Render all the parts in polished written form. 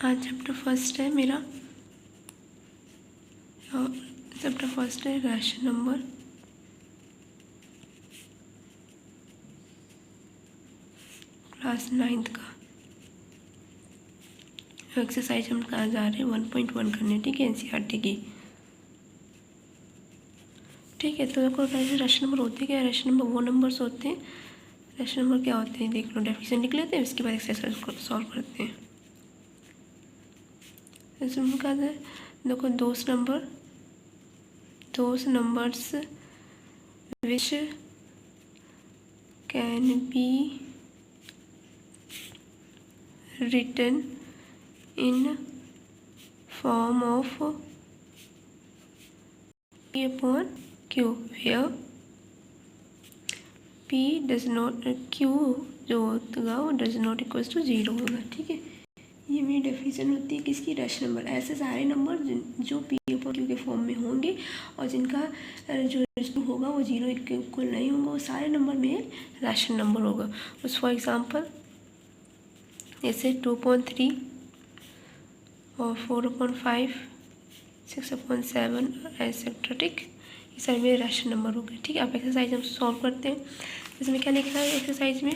आज chapter first है मेरा, चैप्टर फर्स्ट है रैशनल नंबर। क्लास 9th का एक्सरसाइज हम कहाँ जा रहे हैं 1.1 करने, ठीक है, एनसीईआरटी की। ठीक है, तो देखो रैशनल नंबर होते क्या है? रैशनल नंबर वो नंबर्स होते हैं, रैशनल नंबर क्या होते हैं देख लो, डेफिनेशन लिख लेते हैं, उसके बाद एक्सरसाइज को सॉल्व करते हैं। इसमें क्या है, देखो those numbers which can be written in form of P upon Q, where P does not, Q जो होगा वो does not equals to 0 होगा। ठीक है, ये मेरी डेफिनेशन होती है किसकी? Rational number. ऐसे सारे नंबर जो P upon Q के फॉर्म में होंगे और जिनका जो रेशनल होगा वो 0 इक्वल नहीं होगा, वो सारे नंबर में रैशनल नंबर होगा। उस फॉर एग्जाम्पल जैसे 2.3 और 4/5, 6/7 एटसेट्रा। ठीक, ये सारे मेरे रैशनल नंबर हो गए। ठीक है, अब एक्सरसाइज हम सॉल्व करते हैं। इसमें क्या लिखा है एक्सरसाइज में?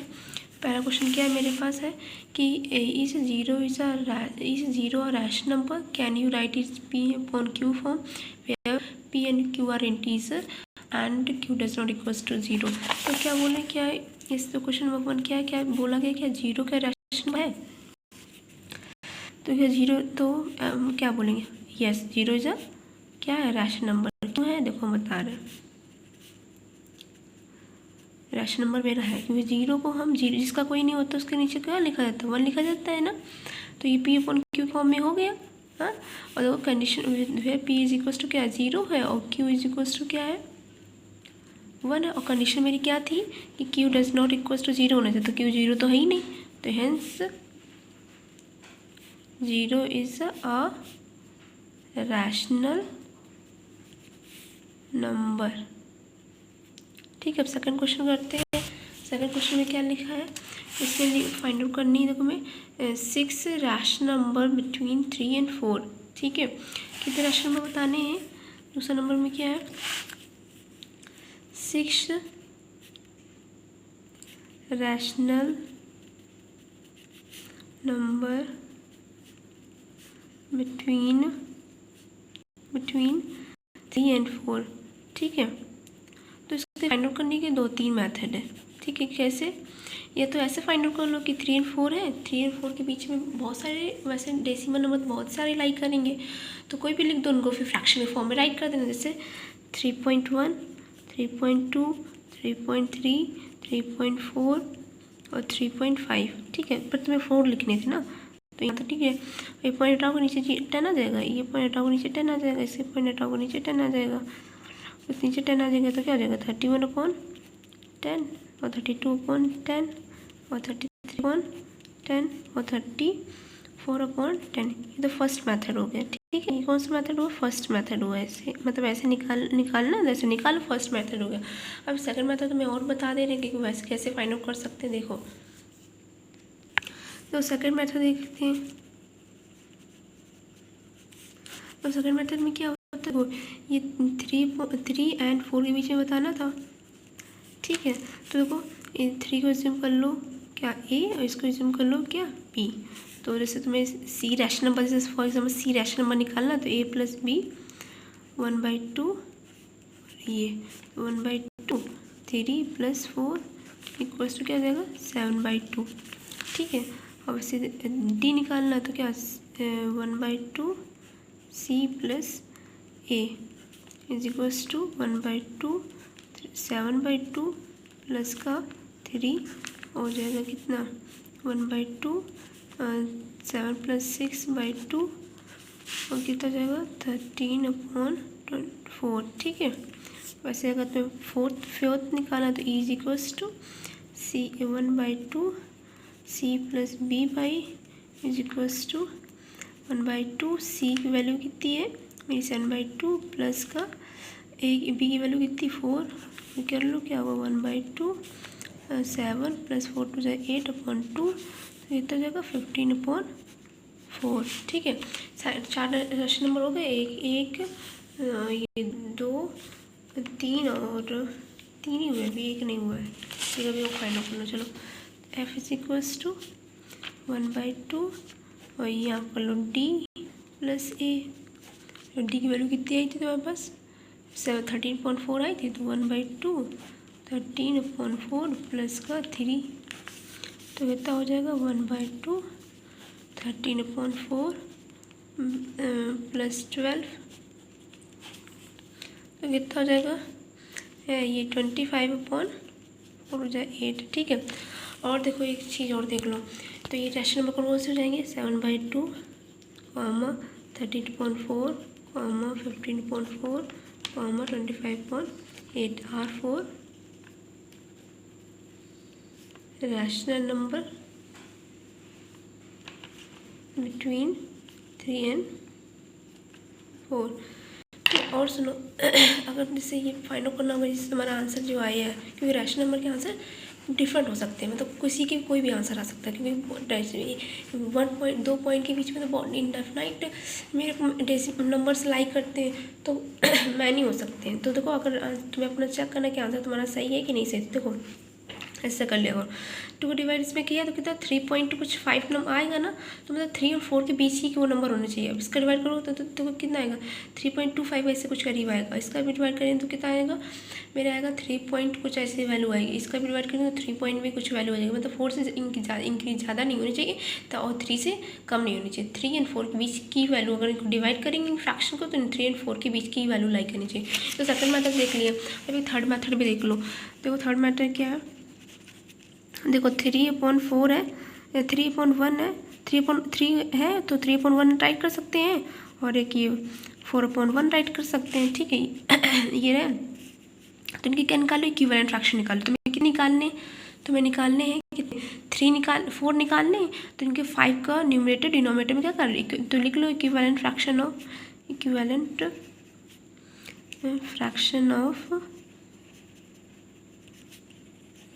पहला क्वेश्चन क्या है मेरे पास है कि is zero a rational number, can you write is P upon Q form where P and Q are integer and Q does not equals to 0। तो क्या बोले, क्या है इस तो क्वेश्चन नंबर 1 क्या है, क्या बोला गया, क्या 0 का रैशनल है? तो क्या 0, तो क्या बोलेंगे? यस, 0 इज अ क्या है रैशनल नंबर। क्यों है? देखो बता रहे हैं, रैशनल नंबर मेरा है क्योंकि 0 को हम 0 जिसका कोई नहीं होता उसके नीचे क्या लिखा जाता है? 1 लिखा जाता है ना। तो ये P अपॉन Q फॉर्म में हो गया। हाँ, और देखो कंडीशन है P इज इक्वल्स टू क्या? 0 है और Q इज इक्वल्स टू क्या है? 1 है। और कंडीशन मेरी क्या थी कि Q does not equals to 0 होना चाहिए, तो Q 0 तो है ही नहीं, तो hence 0 is a rational number. ठीक है, अब सेकंड क्वेश्चन करते हैं। सेकंड क्वेश्चन में क्या लिखा है, इसमें फाइंड आउट करनी है। देखो मैं 6 रैशनल नंबर बिटवीन 3 and 4। ठीक है, कितने रैशनल नंबर बताने हैं? दूसरा नंबर में क्या है? 6 रैशनल नंबर बिटवीन 3 and 4। ठीक है, तो इसको फाइंड आउट करने के 2-3 मेथड है। ठीक है, कैसे? या तो ऐसे फाइंड आउट कर लो कि 3 and 4 है, 3 and 4 के बीच में बहुत सारे वैसे डेसिमल नंबर बहुत सारे लाइक करेंगे, तो कोई भी लिख दो उनको, फिर फ्रैक्शन के फॉर्म में राइट कर देना। जैसे 3.1, 3.2, 3.3, 3.4 और 3.5। ठीक है, पर तुम्हें 4 लिखने थे ना, तो यहाँ तो ठीक है। ये पॉइंट हटाओगे नीचे 10 आ जाएगा, ये पॉइंट हटाओगे नीचे 10 आ जाएगा, इससे पॉइंट हटाओगे नीचे 10 आ जाएगा, उस नीचे 10 आ जाएगा तो क्या हो जाएगा? 31/10 और 32/10 और 33/10 और 34/10। ये तो फर्स्ट मेथड हो गया। ठीक है, ये कौन सा मेथड हुआ? फर्स्ट मेथड हुआ। ऐसे मतलब ऐसे निकालना, जैसे निकालो, फर्स्ट मेथड हो गया। अब सेकंड मेथड तो मैं और बता दे रही कि वैसे कैसे फाइंड आउट कर सकते हैं। देखो, तो सेकंड मेथड देखते हैं। तो सेकंड मेथड में क्या होता है, ये 3 and 4 के बीच में बताना था। ठीक है, तो देखो 3 को एज्यूम कर लो क्या A, और इसको एज्यूम कर लो क्या B। तो जैसे तुम्हें C रैशनल नंबर, जैसे for example C rational number निकालना, तो A + B 1/2, ये 1/2, 3 + 4 इक्वल्स टू क्या हो जाएगा? 7/2। ठीक है, और वैसे D निकालना तो क्या 1/2 C + A is equals to 1/2, 7/2 plus का 3 हो जाएगा कितना? 1/2, 7 + 6/2 और कितना जाएगा? 13/4। ठीक है, वैसे अगर तुम्हें फोर्थ निकालना तो E is equals to C 1/2 C + B is equals to 1/2। C की वैल्यू कितनी है मेरी? 7/2 प्लस का B की वैल्यू कितनी? 4। कर लो क्या होगा? 1/2, 7 + 4 + 8/2, तो इतना जाएगा 15/5। 4, ठीक है। 4 रैशनल नंबर हो गए, एक ये 2 3 और 3 ही हुए, अभी एक नहीं हुआ है, ठीक है, अभी वो फाइंड आउट करना। चलो f इज इक्वल्स टू 1/2 और ये आप कर लो d प्लस a। डी की वैल्यू कितनी आई थी तुम्हारे पास? 13.4 आई थी, तो 1/2 13/4 प्लस का 3, तो कितना हो जाएगा 1/2 13/4 प्लस 12, तो कितना हो जाएगा ये 25/4 हो जाए 8, ठीक है। और देखो एक चीज़ और देख लो, तो ये रैशनल नंबर कौन से हो जाएंगे 7/2 13.4 15.4 25.8 are 4 rational number between 3 and 4। और सुनो अगर जैसे ये फाइंड आउट करना होगा जिससे हमारा आंसर जो आया है, क्योंकि रैशनल नंबर के आंसर डिफरेंट हो सकते हैं, मतलब किसी के कोई भी आंसर आ सकता है, क्योंकि 2 पॉइंट के बीच में तो इंडेफिनाइट मेरे नंबर्स लाइक करते हैं, तो मैं नहीं हो सकते हैं। तो देखो अगर तुम्हें अपना चेक करना कि आंसर तुम्हारा सही है कि नहीं सही, देखो ऐसा कर लिया। और 2 डिवाइड इसमें किया तो कितना 3.5 नंबर आएगा ना, तो मतलब 3 और 4 के बीच ही वो नंबर होने चाहिए। अब इसका डिवाइड करो तो कितना आएगा 3.25 ऐसे कुछ करीब आएगा। इसका भी डिवाइड करें तो कितना आएगा, मेरा आएगा 3 पॉइंट कुछ ऐसे वैल्यू आएगी। इसका भी डिवाइड करेंगे तो 3 पॉइंट भी कुछ वैल्यू आ जाएगी, मतलब 4 से इंक्रीज ज़्यादा नहीं होनी चाहिए तो, और 3 से कम नहीं होनी चाहिए। 3 और 4 के बीच की वैल्यू अगर इनको डिवाइड करेंगे फ्रैक्शन को, तो 3 और 4 के बीच की वैल्यू लाइक करनी चाहिए। तो सेकंड मेथड देख लिया, अभी थर्ड मेथड भी देख लो। देखो थर्ड मेथड क्या है, देखो 3/4 है, 3/1 है, 3/3 है, तो 3/1 राइट कर सकते हैं, और एक ये 4/1 राइट कर सकते हैं, ठीक है। ये रहे, तो इनकी क्या निकालो, इक्विवेलेंट फ्रैक्शन निकालो। तुम्हें कितने निकालने, तुम्हें निकालने हैं कितने 4 निकालने, तो इनके 5 का न्यूमरेटर डिनोमिनेटर में क्या कर रही, तो लिख लो इक्विवेलेंट फ्रैक्शन ऑफ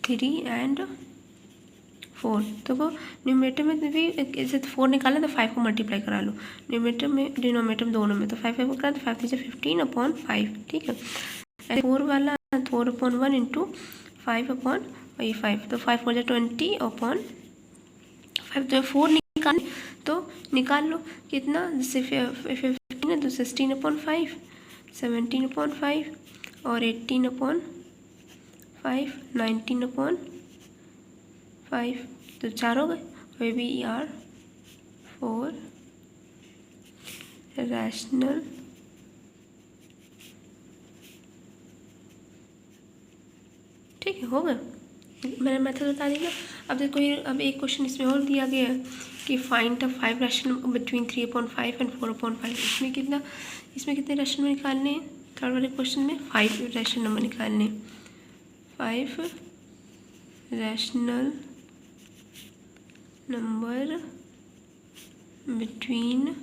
3 and 4। तो वो न्यूमरेटर में भी जैसे 4 निकालें तो 5 को मल्टीप्लाई करा लो, न्यूमरेटर में डिनोमिनेटर में दोनों में, तो 5 को करा तो 5 से 15/5, ठीक है। 4 वाला 4/1 इंटू 5/5, तो 5 हो जाए 20/5, तो 4 निकाल तो निकाल लो कितना, जैसे 15 है तो 16/5, 17/5 और 18/5, 19/5, तो 4 हो गए। वे भी आर 4 रैशनल ठीक है, हो गया, मैंने मेथड बता दिया। अब देखो ये अब एक क्वेश्चन इसमें और दिया गया है कि find the 5 rational between 3/5 and 4/5। इसमें कितने रैशनल नंबर निकालने हैं, थर्ड वाले क्वेश्चन में 5 रैशनल नंबर निकालने हैं, 5 रैशनल नंबर बिटवीन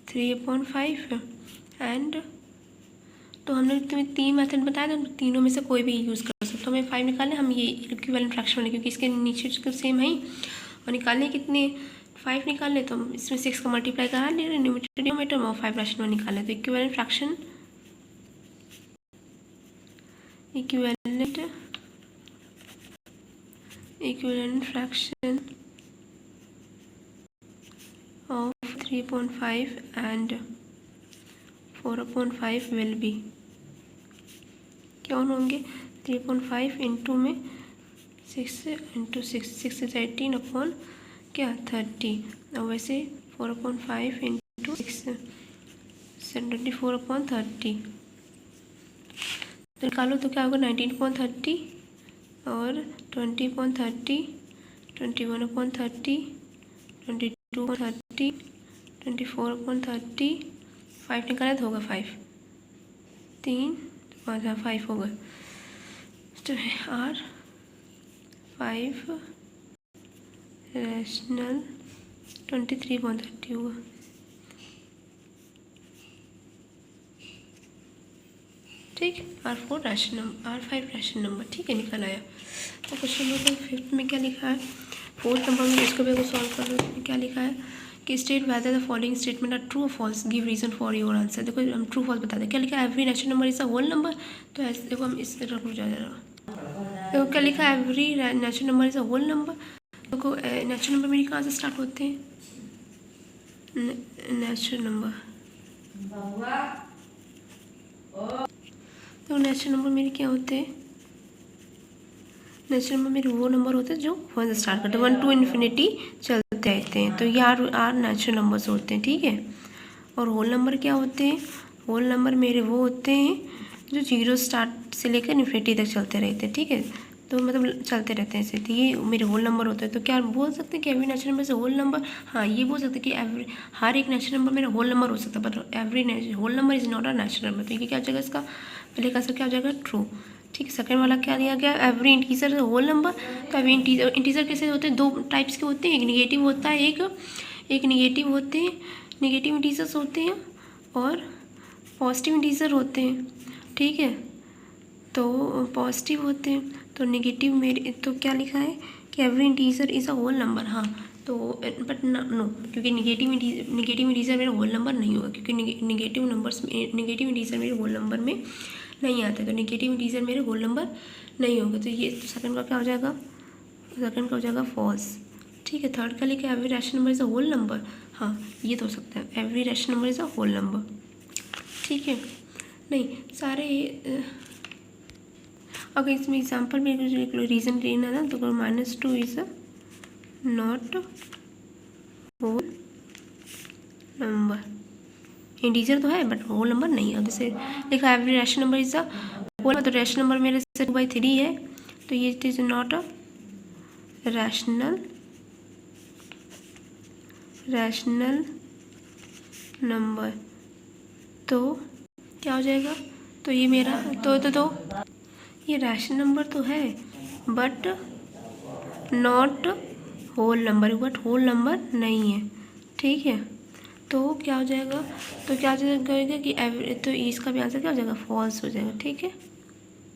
3/5 एंड, तो हमने तुम्हें 3 मेथड बताया था, तीनों में से कोई भी यूज़ कर सकते हो। हमें 5 निकालने, हम ये इक्विवेलेंट फ्रैक्शन वाले, क्योंकि इसके नीचे तो सेम है ही, और निकालने कितने 5 निकालने, तो हम इसमें 6 का मल्टीप्लाई करा ले रहे न्यूमरेटर में, और 5 रैशनल निकालने, तो equivalent fraction of 3/5 and 4/5 will be क्या होंगे, 3/5 इंटू में 6 इंटू 6 is 18 क्या 30, और वैसे 4/5 इंटू 6 24/30, तो निकालो तो क्या होगा 19/30 और 20/30, 21/30, 22/30, 24/30, 5 निकाला तो होगा 5, 3 5 5 होगा, तो आर 5 रैशनल 23/30 होगा, ठीक। R5 रैशनल नंबर, ठीक है, निकल आया। तो क्वेश्चन नंबर 5 में क्या लिखा है, 4th नंबर में इसको भी अगर सॉल्व कर लो तो क्या लिखा है कि state whether the following statement are true और false, give reason for your answer. देखो हम ट्रू फॉल्स बता दें। क्या लिखा है every natural number is a whole number, तो ऐसे देखो हम इस रख जा देखो क्या लिखा है every natural number is a whole number. देखो नेचुरल नंबर मेरे कहाँ से स्टार्ट होते हैं, नेचुरल नंबर, तो नेचुरल नंबर मेरे क्या होते हैं, नेचुरल नंबर मेरे वो नंबर होते हैं जो 1 से स्टार्ट करते हैं, 1 to इन्फिनिटी चलते रहते हैं, तो ये आर नेचुरल नंबर्स होते हैं, ठीक है। और होल नंबर क्या होते हैं, होल नंबर मेरे वो होते हैं जो 0 स्टार्ट से लेकर इन्फिनिटी तक चलते रहते हैं, ठीक है, तो मतलब चलते रहते हैं ऐसे, तो ये मेरे होल नंबर होते हैं। तो क्या बोल सकते हैं कि एवरी नेचुरल नंबर से होल नंबर, हाँ ये बोल सकते हैं कि हर एक नेचुरल नंबर मेरा होल नंबर हो सकता है, but every whole number is not a natural number. तो ये क्या हो जाएगा, इसका पहले का आंसर क्या हो जाएगा, ट्रू, ठीक है। सेकंड वाला क्या दिया गया, एवरी इंटीजर होल नंबर, तो एवरी इंटीजर कैसे होते हैं, दो टाइप्स के होते हैं, एक निगेटिव होता है, एक निगेटिव होते हैं, निगेटिव इंटीजर्स होते हैं और पॉजिटिव इंटीजर होते हैं, ठीक है। तो पॉजिटिव होते हैं, तो निगेटिव मेरे तो क्या लिखा है कि every integer is a whole number, हाँ तो बट नो, क्योंकि निगेटिव इंटीजर मेरा होल नंबर नहीं होगा, क्योंकि निगेटिव इंटीजर मेरे होल नंबर में नहीं आते, तो निगेटिव इंटीजर मेरे होल नंबर नहीं होगा, तो ये सेकंड का क्या हो जाएगा, सेकंड का हो जाएगा फॉल्स, ठीक है। थर्ड का लिखा every rational number is a whole number, हाँ ये तो हो सकता है, every rational number is a whole number, ठीक है। नहीं सारे अगर इसमें एग्जाम्पल में रीज़न लेना ना तो -2 is not whole number, integer तो है बट होल नंबर नहीं है। जैसे लिखा every rational number is a whole, तो रैशनल नंबर मेरे से 2/3 है, तो ये it is not a rational number, तो क्या हो जाएगा, तो ये मेरा तो ये रैशनल नंबर तो है but not whole number, but whole number नहीं है, ठीक है। तो क्या हो जाएगा, तो क्या हो जाएगा कि तो इसका भी आंसर क्या हो जाएगा, फॉल्स हो जाएगा, ठीक है।